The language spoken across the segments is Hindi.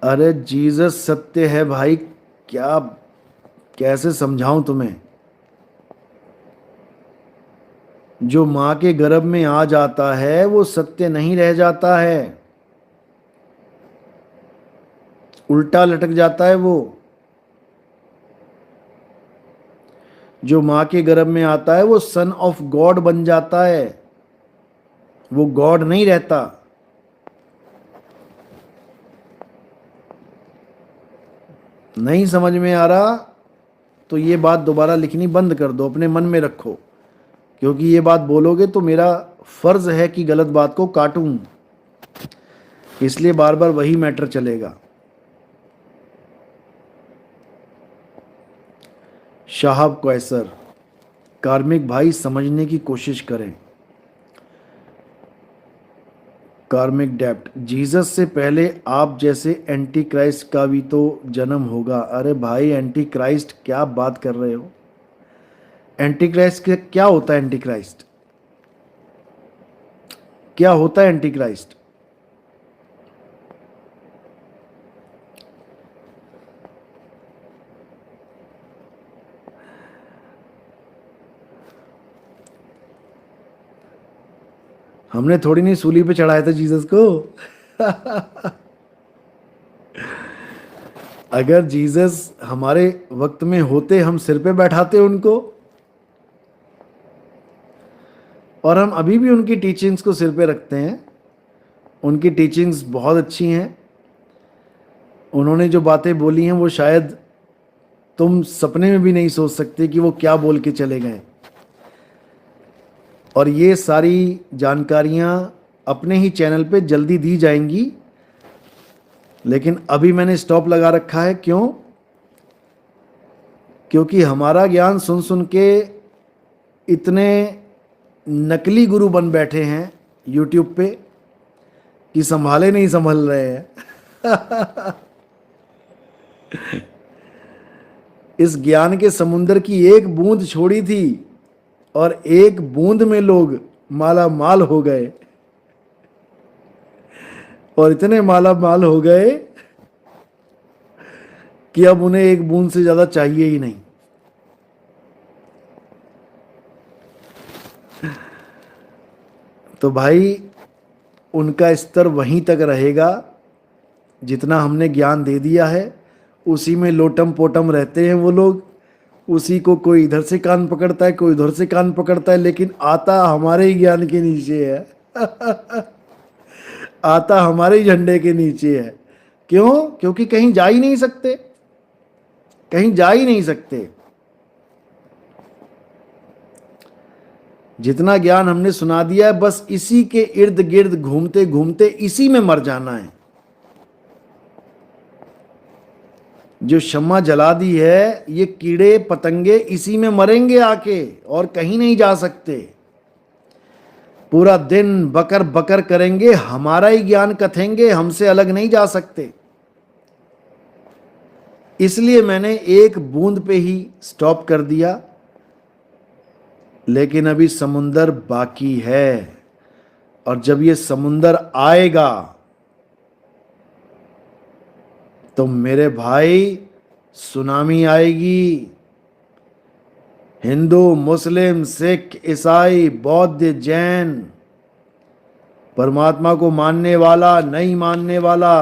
अरे जीसस सत्य है भाई। क्या, कैसे समझाऊं तुम्हें। जो माँ के गर्भ में आ जाता है वो सत्य नहीं रह जाता है, उल्टा लटक जाता है वो। जो माँ के गर्भ में आता है वो सन ऑफ गॉड बन जाता है, वो गॉड नहीं रहता। नहीं समझ में आ रहा तो ये बात दोबारा लिखनी बंद कर दो, अपने मन में रखो, क्योंकि ये बात बोलोगे तो मेरा फर्ज है कि गलत बात को काटूं, इसलिए बार बार वही मैटर चलेगा। शाहब कैसर, कार्मिक भाई समझने की कोशिश करें। कार्मिक डेप्ट, जीसस से पहले आप जैसे एंटी क्राइस्ट का भी तो जन्म होगा। अरे भाई एंटी क्राइस्ट क्या बात कर रहे हो। एंटी क्राइस्ट क्या होता है। एंटी क्राइस्ट क्या होता है। एंटी क्राइस्ट हमने थोड़ी नहीं सूली पे चढ़ाया था जीसस को। अगर जीसस हमारे वक्त में होते हम सिर पे बैठाते उनको, और हम अभी भी उनकी टीचिंग्स को सिर पे रखते हैं। उनकी टीचिंग्स बहुत अच्छी हैं। उन्होंने जो बातें बोली हैं वो शायद तुम सपने में भी नहीं सोच सकते कि वो क्या बोल के चले गए। और ये सारी जानकारियाँ अपने ही चैनल पे जल्दी दी जाएंगी, लेकिन अभी मैंने स्टॉप लगा रखा है। क्यों? क्योंकि हमारा ज्ञान सुन सुन के इतने नकली गुरु बन बैठे हैं यूट्यूब पे कि संभाले नहीं संभल रहे हैं। इस ज्ञान के समुंदर की एक बूंद छोड़ी थी और एक बूंद में लोग माला माल हो गए, और इतने माला माल हो गए कि अब उन्हें एक बूंद से ज्यादा चाहिए ही नहीं। तो भाई उनका स्तर वहीं तक रहेगा जितना हमने ज्ञान दे दिया है। उसी में लोटम पोटम रहते हैं वो लोग। उसी को कोई इधर से कान पकड़ता है, कोई उधर से कान पकड़ता है, लेकिन आता हमारे ही ज्ञान के नीचे है। आता हमारे ही झंडे के नीचे है। क्यों? क्योंकि कहीं जा ही नहीं सकते, कहीं जा ही नहीं सकते। जितना ज्ञान हमने सुना दिया है बस इसी के इर्द गिर्द घूमते घूमते इसी में मर जाना है। जो शम्मा जला दी है ये कीड़े पतंगे इसी में मरेंगे आके, और कहीं नहीं जा सकते। पूरा दिन बकर बकर करेंगे, हमारा ही ज्ञान कथेंगे, हमसे अलग नहीं जा सकते। इसलिए मैंने एक बूंद पे ही स्टॉप कर दिया। लेकिन अभी समुंदर बाकी है, और जब ये समुंदर आएगा तो मेरे भाई सुनामी आएगी। हिंदू, मुस्लिम, सिख, ईसाई, बौद्ध, जैन, परमात्मा को मानने वाला, नहीं मानने वाला,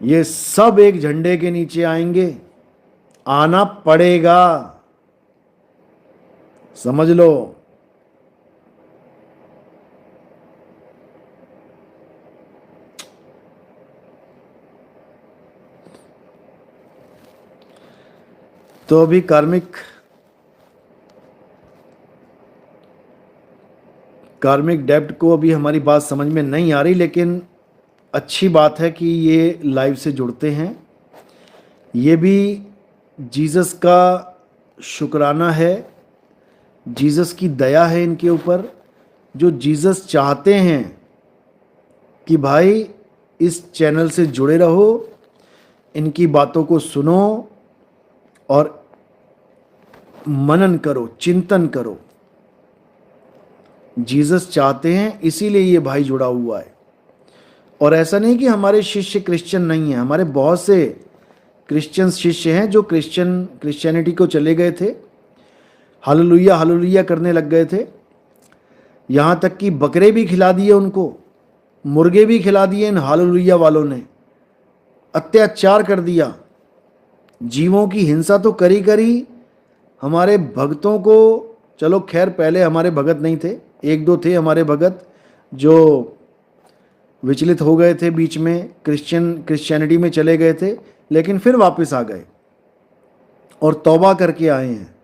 ये सब एक झंडे के नीचे आएंगे। आना पड़ेगा, समझ लो। तो अभी कार्मिक डेप्ट को अभी हमारी बात समझ में नहीं आ रही, लेकिन अच्छी बात है कि ये लाइव से जुड़ते हैं। ये भी जीसस का शुक्राना है, जीसस की दया है इनके ऊपर। जो जीसस चाहते हैं कि भाई इस चैनल से जुड़े रहो, इनकी बातों को सुनो और मनन करो, चिंतन करो। जीसस चाहते हैं, इसीलिए ये भाई जुड़ा हुआ है। और ऐसा नहीं कि हमारे शिष्य क्रिश्चियन नहीं हैं, हमारे बहुत से क्रिश्चियन शिष्य हैं जो क्रिश्चियनिटी को चले गए थे, हालेलुया हालेलुया करने लग गए थे। यहाँ तक कि बकरे भी खिला दिए उनको, मुर्गे भी खिला दिए इन हालेलुया वालों ने, अत्याचार कर दिया, जीवों की हिंसा तो करी करी। हमारे भक्तों को, चलो खैर पहले हमारे भगत नहीं थे, एक दो थे हमारे भगत जो विचलित हो गए थे बीच में, क्रिश्चियनिटी में चले गए थे, लेकिन फिर वापस आ गए और तौबा करके आए हैं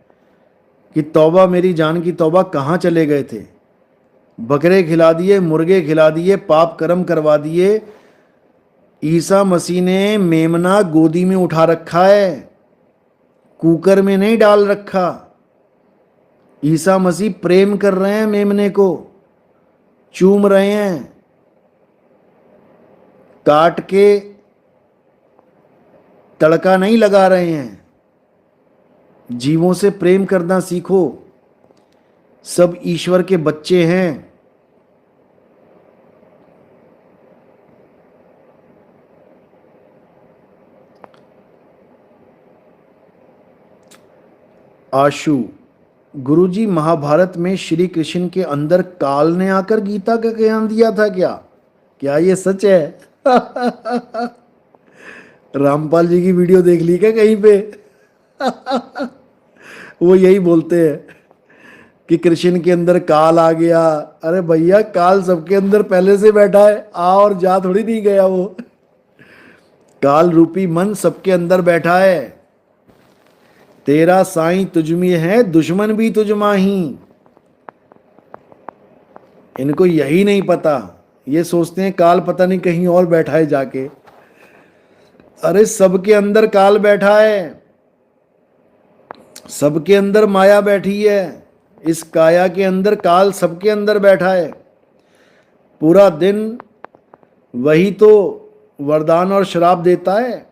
कि तौबा मेरी जान की तौबा, कहाँ चले गए थे। बकरे खिला दिए, मुर्गे खिला दिए, पाप कर्म करवा दिए। ईसा मसीह ने मेमना गोदी में उठा रखा है, कुकर में नहीं डाल रखा। ईसा मसीह प्रेम कर रहे हैं, मेमने को चूम रहे हैं, काट के तड़का नहीं लगा रहे हैं। जीवों से प्रेम करना सीखो, सब ईश्वर के बच्चे हैं। आशु, गुरुजी महाभारत में श्री कृष्ण के अंदर काल ने आकर गीता का ज्ञान दिया था क्या? क्या ये सच है? रामपाल जी की वीडियो देख ली क्या कहीं पे? वो यही बोलते हैं कि कृष्ण के अंदर काल आ गया। अरे भैया, काल सबके अंदर पहले से बैठा है, आ और जा थोड़ी नहीं गया वो। काल रूपी मन सबके अंदर बैठा है। तेरा साईं तुझमें है, दुश्मन भी तुझमा ही। इनको यही नहीं पता, ये सोचते हैं काल पता नहीं कहीं और बैठा है जाके। अरे सबके अंदर काल बैठा है, सबके अंदर माया बैठी है। इस काया के अंदर काल सबके अंदर बैठा है। पूरा दिन वही तो वरदान और श्राप देता है।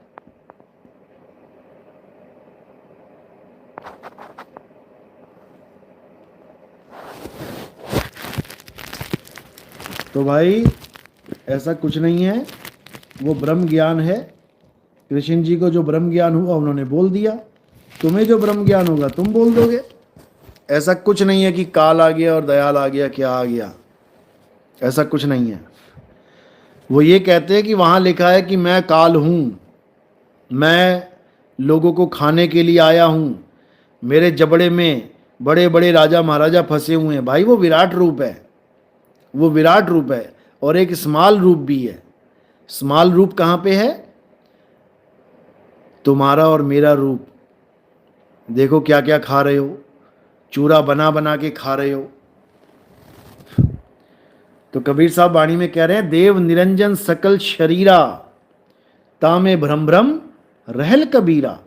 तो भाई ऐसा कुछ नहीं है, वो ब्रह्म ज्ञान है। कृष्ण जी को जो ब्रह्म ज्ञान हुआ उन्होंने बोल दिया, तुम्हें जो ब्रह्म ज्ञान होगा तुम बोल दोगे। ऐसा कुछ नहीं है कि काल आ गया और दयाल आ गया, क्या आ गया, ऐसा कुछ नहीं है। वो ये कहते हैं कि वहाँ लिखा है कि मैं काल हूँ, मैं लोगों को खाने के लिए आया हूँ, मेरे जबड़े में बड़े बड़े राजा महाराजा फंसे हुए हैं। भाई वो विराट रूप है, वो विराट रूप है, और एक स्मॉल रूप भी है। स्मॉल रूप कहाँ पे है? तुम्हारा और मेरा रूप। देखो क्या क्या खा रहे हो, चूरा बना बना के खा रहे हो। तो कबीर साहब वाणी में कह रहे हैं, देव निरंजन सकल शरीरा, तामे भ्रम भ्रम रहल कबीरा।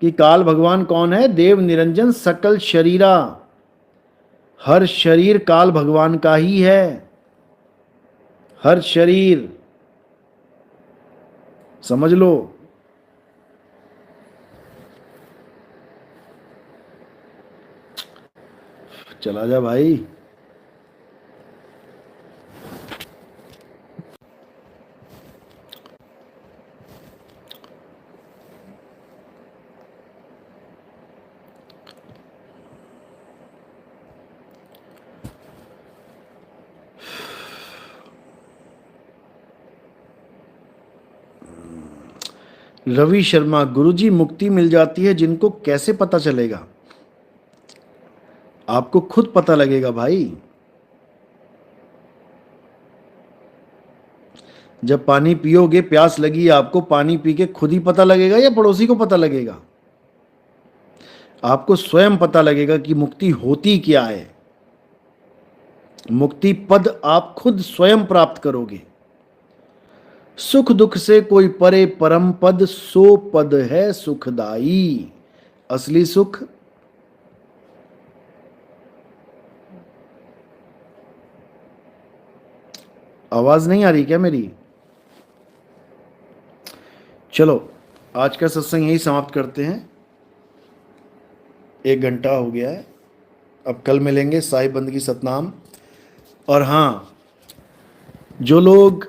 कि काल भगवान कौन है? देव निरंजन सकल शरीरा, हर शरीर काल भगवान का ही है, हर शरीर, समझ लो। चला जा भाई। रवि शर्मा, गुरुजी मुक्ति मिल जाती है जिनको, कैसे पता चलेगा? आपको खुद पता लगेगा भाई। जब पानी पियोगे, प्यास लगी आपको, पानी पी के खुद ही पता लगेगा या पड़ोसी को पता लगेगा? आपको स्वयं पता लगेगा कि मुक्ति होती क्या है। मुक्ति पद आप खुद स्वयं प्राप्त करोगे। सुख दुख से कोई परे परम पद, सो पद है सुखदाई। असली सुख आवाज नहीं आ रही क्या मेरी? चलो आज का सत्संग यही समाप्त करते हैं, 1 घंटा हो गया है। अब कल मिलेंगे, साहिब बंदगी सतनाम। और हाँ, जो लोग